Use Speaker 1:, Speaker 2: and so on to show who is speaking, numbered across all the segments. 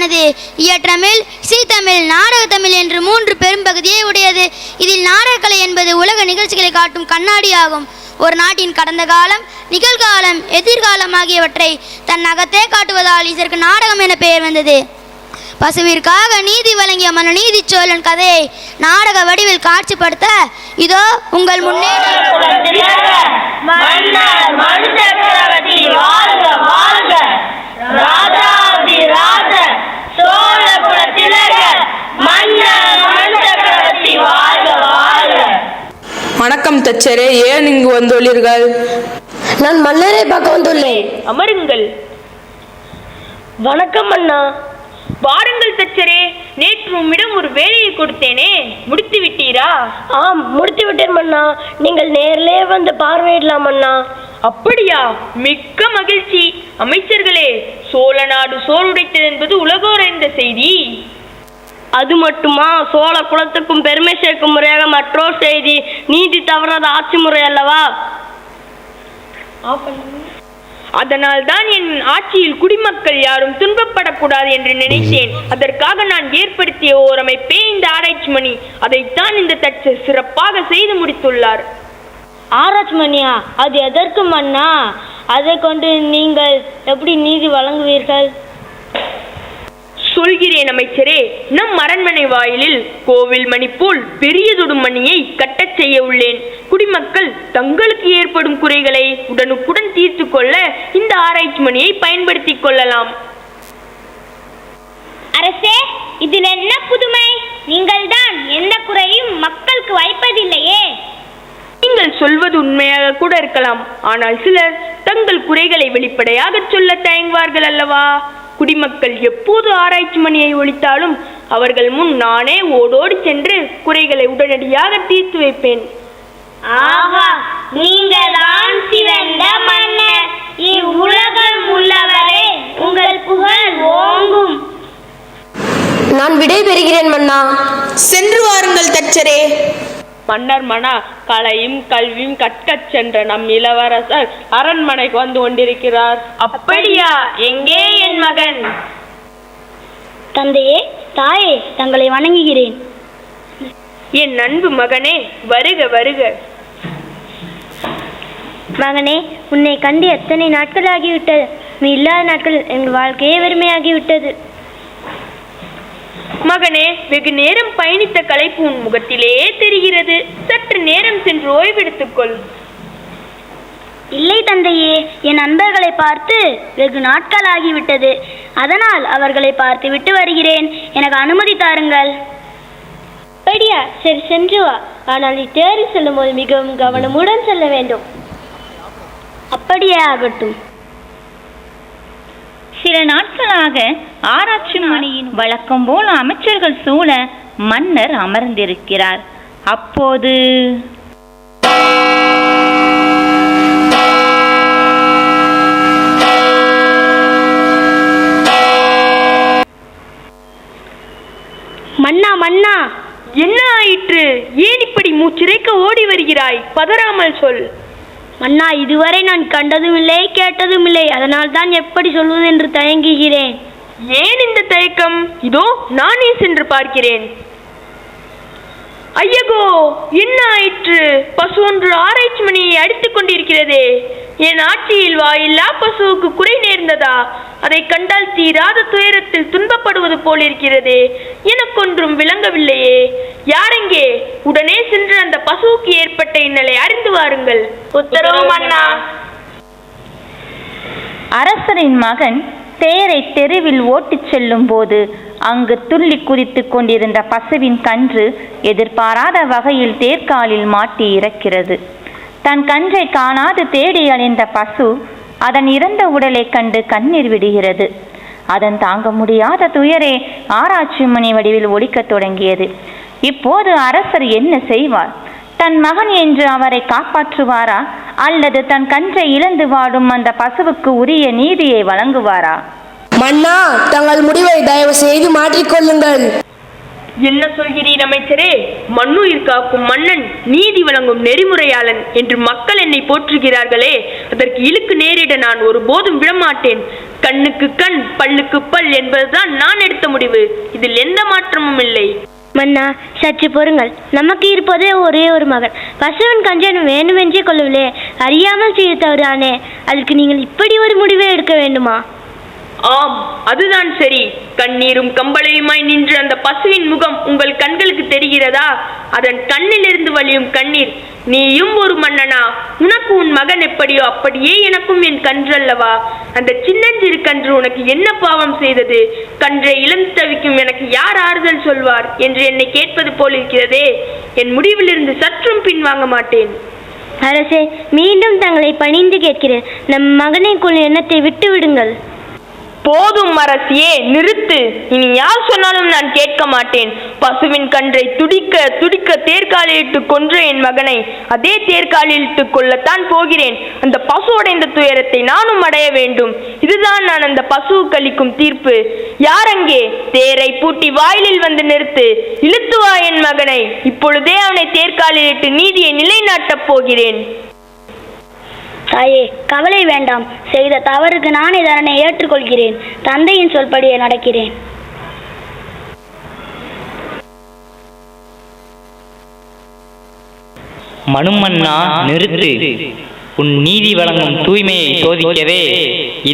Speaker 1: மொழியானது இயற்றமிழ், இசைத்தமிழ், நாடகத்தமிழ் என்று 3 பெரும்பகுதியை உடையது. இதில் நாடகக்கலை என்பது உலக நிகழ்ச்சிகளை காட்டும் கண்ணாடியாகும். ஒரு நாட்டின் கடந்த காலம், நிகழ்காலம், எதிர்காலம் ஆகியவற்றை தன் அகத்தே காட்டுவதால் இதற்கு நாடகம் என பெயர் வந்தது. பசுவிற்காக நீதி வழங்கிய மனுநீதி சோழன் கதையை நாடக வடிவில் காட்சிப்படுத்த இதோ உங்கள் முன்னே
Speaker 2: வணக்கம் தச்சரே, ஏன் இங்கு வந்துள்ளீர்கள்?
Speaker 3: நான் மன்னரை பார்க்க வந்துள்ளேன்.
Speaker 4: அமருங்கள்.
Speaker 3: வணக்கம் அண்ணா.
Speaker 4: வாருங்கள் தச்சரே, நேற்று உம்மிடம் ஒரு வேலையை கொடுத்தேனே, முடித்து விட்டீரா?
Speaker 3: ஆம், முடித்து விட்டேன் மன்னா. நீங்கள் நேரிலே வந்து பார்வையிடலாம் அண்ணா.
Speaker 4: அப்படியா? மிக்க மகிழ்ச்சி. அமைச்சர்களே, சோழ நாடு சோறுடைத்தது என்பது உலகோரைந்த செய்தி.
Speaker 3: அது மட்டுமா? சோழ குலத்துக்கும் பெருமை சேர்க்கும் முறையாக மற்றொரு செய்தி. நீதி தவறாத ஆட்சி முறை அல்லவா?
Speaker 4: அதனால் தான் என் ஆட்சியில் குடிமக்கள் யாரும் துன்பப்படக்கூடாது என்று நினைத்தேன். அதற்காக நான் ஏற்படுத்திய ஓர் அமைப்பே இந்த ஆராய்ச்சி மணி. அதைத்தான் இந்த தச்சர் சிறப்பாக செய்து முடித்துள்ளார்.
Speaker 5: ஆராய்ச்சி மணியா? அது எதற்கு மன்னா? அதை கொண்டு நீங்கள் எப்படி நீதி வழங்குவீர்கள்?
Speaker 4: சொல்கிறேன் அமைச்சரே. நம் அரண்மனை வாயிலில் கோவில் மணி போல் பெரியதொரு மணியை கட்டச் செய்ய உள்ளேன். குடிமக்கள் தங்களுக்கு ஏற்படும் குறைகளை உடனுக்குடன் தீர்த்து கொள்ள இந்த ஆராய்ச்சி மணியை பயன்படுத்திக் கொள்ளலாம்.
Speaker 5: அரசே, இதில் என்ன புதுமை? நீங்கள் தான் எந்த குறையும் மக்களுக்கு வைப்பதில்லையே.
Speaker 4: நீங்கள் சொல்வது உண்மையாக கூட இருக்கலாம். ஆனால் சிலர் தங்கள் குறைகளை வெளிப்படையாக சொல்ல தயங்குவார்கள் அல்லவா? குடிமக்கள் எப்போது ஆராய்ச்சி மணியை ஒழித்தாலும் அவர்கள் முன் நானே ஓடோடி சென்று குறைகளை உடனடியாக தீர்த்து வைப்பேன்.
Speaker 5: ஆஹா, நீங்கள் தான் சிறந்த மன்னர். இவ்வுலகம் உள்ளவரே உங்கள் புகழ் ஓங்கும்.
Speaker 3: நான் விடை பெறுகிறேன் மன்னா.
Speaker 2: சென்று வாருங்கள் தச்சரே.
Speaker 4: மன்னர் மனா, கலையும் கல்வியும் கற்கச் சென்ற நம் இளவரசர் அரண்மனைக்கு வந்து கொண்டிருக்கிறார். அப்படியா? எங்கே என் மகன்?
Speaker 5: தந்தையே, தாயே, தங்களை வணங்குகிறேன்.
Speaker 4: என் அன்பு மகனே, வருக வருக.
Speaker 5: மகனே, உன்னை கண்டு எத்தனை நாட்கள் ஆகிவிட்டது. நீ இல்லாத நாட்கள் எங்கள் வாழ்க்கையே வெறுமையாகிவிட்டது.
Speaker 4: மகனே, வெகு நேரம் பயணித்த களைப்பு உன் முகத்திலேயே தெரிகிறது. சற்று நேரம் சென்று ஓய்வெடுத்துக்கொள்.
Speaker 5: இல்லை தந்தையே, என் நண்பர்களை பார்த்து வெகு நாட்கள் ஆகிவிட்டது. அதனால் அவர்களை பார்த்து விட்டு வருகிறேன். எனக்கு அனுமதி தாருங்கள். அப்படியா? சரி, சென்று வா. ஆனால் நீ தேர்வு செல்லும் போது மிகவும் கவனமுடன் செல்ல வேண்டும். அப்படியே ஆகட்டும்.
Speaker 6: சில நாட்களாக ஆராய்ச்சி மணியின் வழக்கம் போல் அமைச்சர்கள் சூழ மன்னர் அமர்ந்திருக்கிறார். அப்போது
Speaker 5: மன்னா மன்னா,
Speaker 4: என்ன ஆயிற்று? ஏன் இப்படி மூச்சிறைக்க ஓடி வருகிறாய்? பதறாமல் சொல்.
Speaker 5: மன்னா, இதுவரை நான் கண்டதும் இல்லை, கேட்டதும் இல்லை. அதனால் தான் எப்படி சொல்வது என்று தயங்குகிறேன்.
Speaker 4: ஏன் இந்த தயக்கம்? இதோ நானே சென்று பார்க்கிறேன். ஐயகோ, என்ன ஆயிற்று? பசு ஒன்று ஆராய்ச்சி மணியை அடித்துக் கொண்டிருக்கிறதே. என் ஆட்சியில் வாயில்லா பசுவுக்கு குறை நேர்ந்ததா? அதை கண்டால் தீராத துயரத்தில் துன்பப்படுவது போல் இருக்கிறதே. எனக்கொன்றும் விளங்கவில்லையே. யாரெங்கே? உடனே சென்று அந்த பசுவுக்கு ஏற்பட்ட இன்னலை அறிந்து வாருங்கள். உத்தரவு மன்னா.
Speaker 6: அரசரின் மகன் தேரை தெருவில் ஓட்டிச் செல்லும் போது அங்கு துள்ளி குதித்து கொண்டிருந்த பசுவின் கன்று எதிர்பாராத வகையில் தேர்காலில் மாட்டி இறக்கிறது. தன் கன்றை காணாது தேடி அலைந்த பசு அதன் இறந்த உடலை கண்டு கண்ணீர் விடுகிறது. அதன் தாங்க முடியாத துயரே ஆராய்ச்சி மணி வடிவில் ஒலிக்கத் தொடங்கியது. இப்போது அரசர் என்ன செய்வார்? தன் மகன் என்று அவரை காப்பாற்றுவாரா, அல்லது தன் கன்றை இழந்து வாடும் அந்த பசுவுக்கு உரிய நீதியை வழங்குவாரா?
Speaker 3: மன்னா, தங்கள் முடிவை தயவு செய்து மாற்றிக்கொள்ளுங்கள்.
Speaker 4: என்ன சொல்கிறீர் அமைச்சரே? மண்ணுயிர் காக்கும் மன்னன், நீதி வழங்கும் நெறிமுறையாளன் என்று மக்கள் என்னை போற்றுகிறார்களே, அதற்கு இழுக்கு நேரிட நான் ஒருபோதும் விடமாட்டேன். கண்ணுக்கு கண், பல்லுக்கு பல் என்பதுதான் நான் எடுத்த முடிவு. இதில் எந்த மாற்றமும் இல்லை.
Speaker 5: மன்னா, சற்று பொறுங்கள். நமக்கு இருப்பதே ஒரே ஒரு மகன். பசுவன் கஞ்சன் வேண்டுமென்றே கொள்ளவில்லை, அறியாமல் செய்து தவறானே. அதற்கு நீங்கள் இப்படி ஒரு முடிவை எடுக்க வேண்டுமா?
Speaker 4: ஆம், அதுதான் சரி. கண்ணீரும் கம்பளையுமாய் நின்று அந்த பசுவின் முகம் உங்கள் கண்களுக்கு தெரிகிறதா? அதன் கண்ணிலிருந்து வழியும் கண்ணீர். நீயும் ஒரு மன்னனா? உனக்கு உன் மகன் எப்படியோ அப்படியே எனக்கும் என் கன்று அல்லவா? அந்த சின்னஞ்சிறு கன்று உனக்கு என்ன பாவம் செய்தது? கன்றை இழந்து தவிக்கும் எனக்கு யார் ஆறுதல் சொல்வார் என்று என்னை கேட்பது போல் இருக்கிறதே. என் முடிவிலிருந்து சற்றும் பின்வாங்க மாட்டேன்.
Speaker 5: அரசே, மீண்டும் தங்களை பணிந்து கேட்கிறேன். நம் மகனைக்குள் எண்ணத்தை விட்டு விடுங்கள்.
Speaker 4: போதும் அரசியே, நிறுத்து. இனி யார் சொன்னாலும் நான் கேட்க மாட்டேன். பசுவின் கன்றை துடிக்க துடிக்க தேர்காலிட்டு கொன்ற என் மகனை அதே தேர்காலிட்டு கொள்ளத்தான் போகிறேன். அந்த பசு அடைந்த துயரத்தை நானும் அடைய வேண்டும். இதுதான் நான் அந்த பசுவுக்கு அளிக்கும் தீர்ப்பு. யார் அங்கே? தேரை பூட்டி வாயிலில் வந்து நிறுத்து. இழுத்து வா என் மகனை. இப்பொழுதே அவனை தேர்காலிட்டு நீதியை நிலைநாட்டப் போகிறேன்.
Speaker 5: தாயே, கவலை வேண்டாம். செய்த தவறுக்கு நானே தண்டனை ஏற்றுக்கொள்கிறேன். தந்தையின் சொல்படியே நடக்கிறேன்.
Speaker 7: மனுமன்னா, நிறுத்து. உன் நீதி வழங்கும் தூய்மையை சோதிக்கவே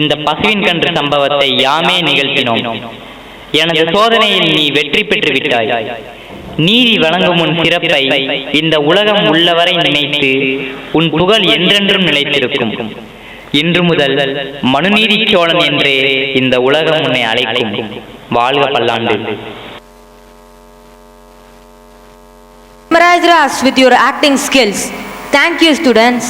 Speaker 7: இந்த பசுவின் கன்று சம்பவத்தை யாமே நிகழ்த்தினோம். எனது சோதனையில் நீ வெற்றி பெற்று விட்டாய். நீதி வழங்கும் உன் சிறப்பை இந்த உலகம் உள்ளவரை நினைத்து உன் புகழ் என்றென்றும் நிலைத்திருக்கும். இன்று முதல் மனுநீதி சோழன் என்றே இந்த உலகம் உன்னை அழைக்கும். வாழ்க பல்லாண்டு.
Speaker 8: Mesmerized us with your acting skills. Thank you, students.